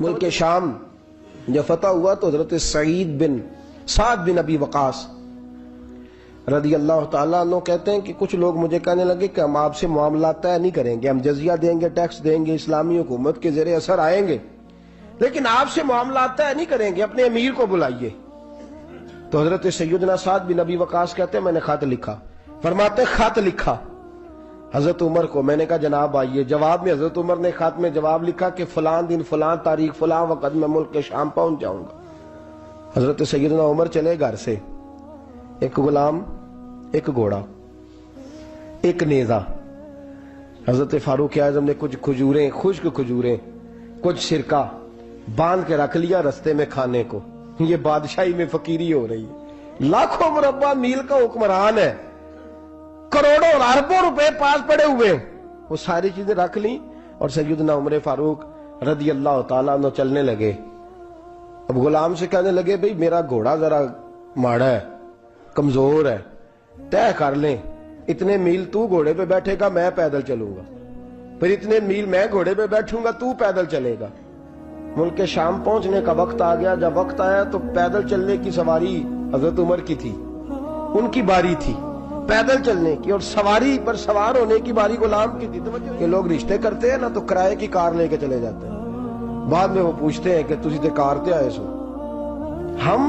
ملک شام جب فتح ہوا تو حضرت سعد بن ابی وقاص رضی اللہ تعالیٰ عنہ کہتے ہیں کہ کچھ لوگ مجھے کہنے لگے کہ ہم آپ سے معاملات طے نہیں کریں گے، ہم جزیہ دیں گے، ٹیکس دیں گے، اسلامی حکومت کے زیر اثر آئیں گے، لیکن آپ سے معاملات طے نہیں کریں گے، اپنے امیر کو بلائیے۔ تو حضرت سیدنا سعد بن ابی وقاص کہتے ہیں میں نے خط لکھا، فرماتے خط لکھا حضرت عمر کو، میں نے کہا جناب آئیے۔ جواب میں حضرت عمر نے خط میں جواب لکھا کہ فلاں دن فلاں تاریخ فلاں وقت میں ملک کے شام پہنچ جاؤں گا۔ حضرت سیدنا عمر چلے گھر سے، ایک غلام، ایک گھوڑا، ایک نیزہ۔ حضرت فاروق اعظم نے کچھ کھجوریں، خشک کھجوریں، کچھ سرکہ باندھ کے رکھ لیا رستے میں کھانے کو۔ یہ بادشاہی میں فقیری ہو رہی ہے، لاکھوں مربع میل کا حکمران ہے، کروڑوں اور اربوں روپے پاس پڑے ہوئے، وہ ساری چیزیں رکھ لیں اور سیدنا عمر فاروق رضی اللہ تعالیٰ عنہ چلنے لگے۔ اب غلام سے کہنے لگے بھئی میرا گھوڑا ذرا ماڑا ہے، کمزور ہے، طے کر لیں اتنے میل تو گھوڑے پہ بیٹھے گا، میں پیدل چلوں گا، پھر اتنے میل میں گھوڑے پہ بیٹھوں گا، تو پیدل چلے گا۔ ملک شام پہنچنے کا وقت آ گیا۔ جب وقت آیا تو پیدل چلنے کی سواری حضرت عمر کی تھی، ان کی باری تھی پیدل چلنے کی، اور سواری پر سوار ہونے کی باری غلام کی تھی۔ کہ لوگ رشتے کرتے ہیں نا تو کرائے کی کار لے کے چلے جاتے ہیں، بعد میں وہ پوچھتے ہیں کہ تسی تے کار تے آئے سو۔ ہم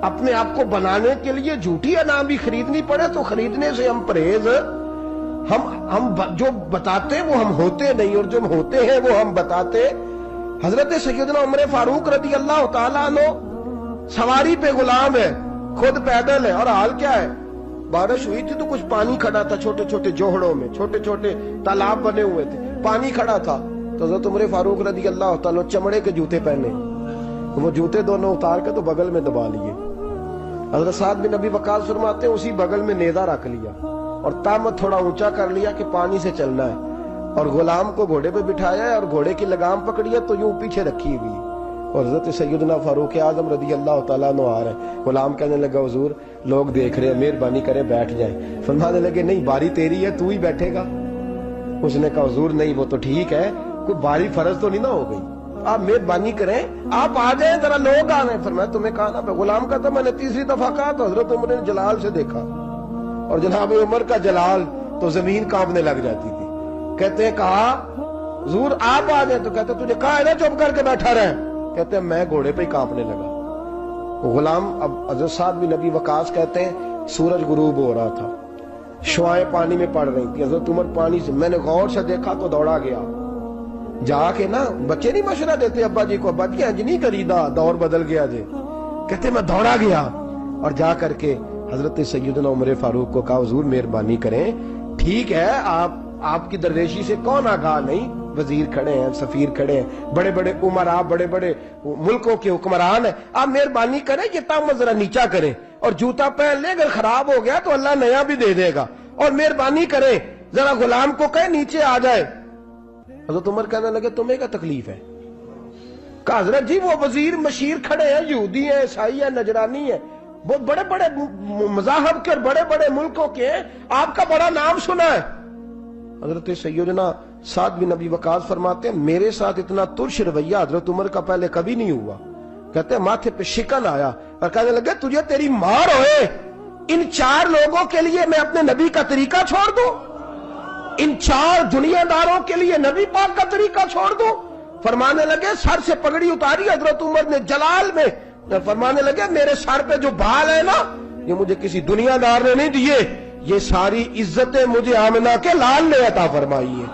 اپنے آپ کو بنانے کے لیے جھوٹی انعام بھی خریدنی پڑے تو خریدنے سے ہم پرہیز، ہم جو بتاتے ہیں وہ ہم ہوتے نہیں، اور جو ہوتے ہیں وہ ہم بتاتے۔ حضرت سیدنا عمر فاروق رضی اللہ تعالیٰ عنہ سواری پہ غلام ہے، خود پیدل ہے، اور حال کیا ہے؟ بارش ہوئی تھی تو کچھ پانی کھڑا تھا، چھوٹے چھوٹے جوہڑوں میں چھوٹے چھوٹے تالاب بنے ہوئے تھے، پانی کھڑا تھا۔ تو حضرت عمر فاروق رضی اللہ تعالیٰ چمڑے کے جوتے پہنے، وہ جوتے دونوں اتار کے تو بغل میں دبا لیے۔ حضرت سعد بن ابی وقاص فرماتے ہیں اسی بغل میں نیزہ رکھ لیا اور تامت تھوڑا اونچا کر لیا کہ پانی سے چلنا ہے، اور غلام کو گھوڑے پہ بٹھایا ہے اور گھوڑے کی لگام پکڑی ہے تو یوں پیچھے رکھی ہوئی، اور حضرت سیدنا فاروق اعظم رضی اللہ تعالیٰ عنہ آ رہے ہیں۔ غلام کہنے لگا حضور لوگ دیکھ رہے ہیں، مہربانی کریں بیٹھ جائیں۔ فرمانے لگے نہیں باری تیری ہے، تو ہی بیٹھے گا۔ اس نے کہا حضور نہیں وہ تو ٹھیک ہے، کوئی باری فرض تو نہیں نہ ہو گئی، آپ مہربانی کریں آپ آ جائیں، ذرا لوگ آ رہے ہیں۔ فرمایا تمہیں کہا نا، غلام کا تھا میں نے تیسری دفعہ کہا تو حضرت عمر نے جلال سے دیکھا، اور جناب عمر کا جلال تو زمین کانپنے لگ جاتی تھی۔ کہتے ہیں کہا حضور آپ آ جائیں، تو کہتے تجھے کہا ہے نا چپ کر کے بیٹھا رہے، کہتے ہیں میں گھوڑے پہ ہی کانپنے لگا۔ غلام اب حضرت سعد بن ابی وقاص کہتے ہیں سورج غروب ہو رہا تھا، شعائیں پانی میں پڑ رہی تھی، حضرت عمر پانی سے، میں نے غور سے دیکھا تو دوڑا گیا، جا کے نا بچے نہیں مشورہ دیتے ابا جی کو، ابا جی انج نہیں کریدا، دور بدل گیا جی، کہتے میں دوڑا گیا اور جا کر کے حضرت سیدنا عمر فاروق کو کہا حضور مہربانی کریں، ٹھیک ہے آپ کی درویشی سے کون آگاہ نہیں، وزیر کھڑے ہیں، سفیر کھڑے ہیں، بڑے بڑے عمرا، بڑے بڑے ملکوں کے حکمران ہیں، آپ مہربانی کریں یہ تامت ذرا نیچا کریں، اور جوتا پہن لیں، اگر خراب ہو گیا تو اللہ نیا بھی دے دے گا، اور مہربانی کریں ذرا غلام کو کہیں نیچے آ جائے۔ حضرت عمر کہنے لگے تمہیں کیا تکلیف ہے؟ کہا حضرت جی وہ وزیر مشیر کھڑے ہیں، یہودی ہیں، عیسائی ہیں، نجرانی ہیں، بہت بڑے بڑے مذاہب کے اور بڑے بڑے ملکوں کے ہیں، آپ کا بڑا نام سنا ہے۔ حضرت سیدنا سعد بن ابی وقاص فرماتے ہیں میرے ساتھ اتنا ترش رویہ حضرت عمر کا پہلے کبھی نہیں ہوا۔ کہتے ہیں ماتھے پہ شکن آیا اور کہنے لگے تجھے تیری مار ہوئے، ان 4 لوگوں کے لیے میں اپنے نبی کا طریقہ چھوڑ دوں، ان 4 دنیا داروں کے لیے نبی پاک کا طریقہ چھوڑ دوں۔ فرمانے لگے سر سے پگڑی اتاری حضرت عمر نے جلال میں، فرمانے لگے میرے سر پہ جو بال ہے نا یہ مجھے کسی دنیا دار نے نہیں دیے، یہ ساری عزتیں مجھے آمنہ کے لال نے عطا فرمائی ہے۔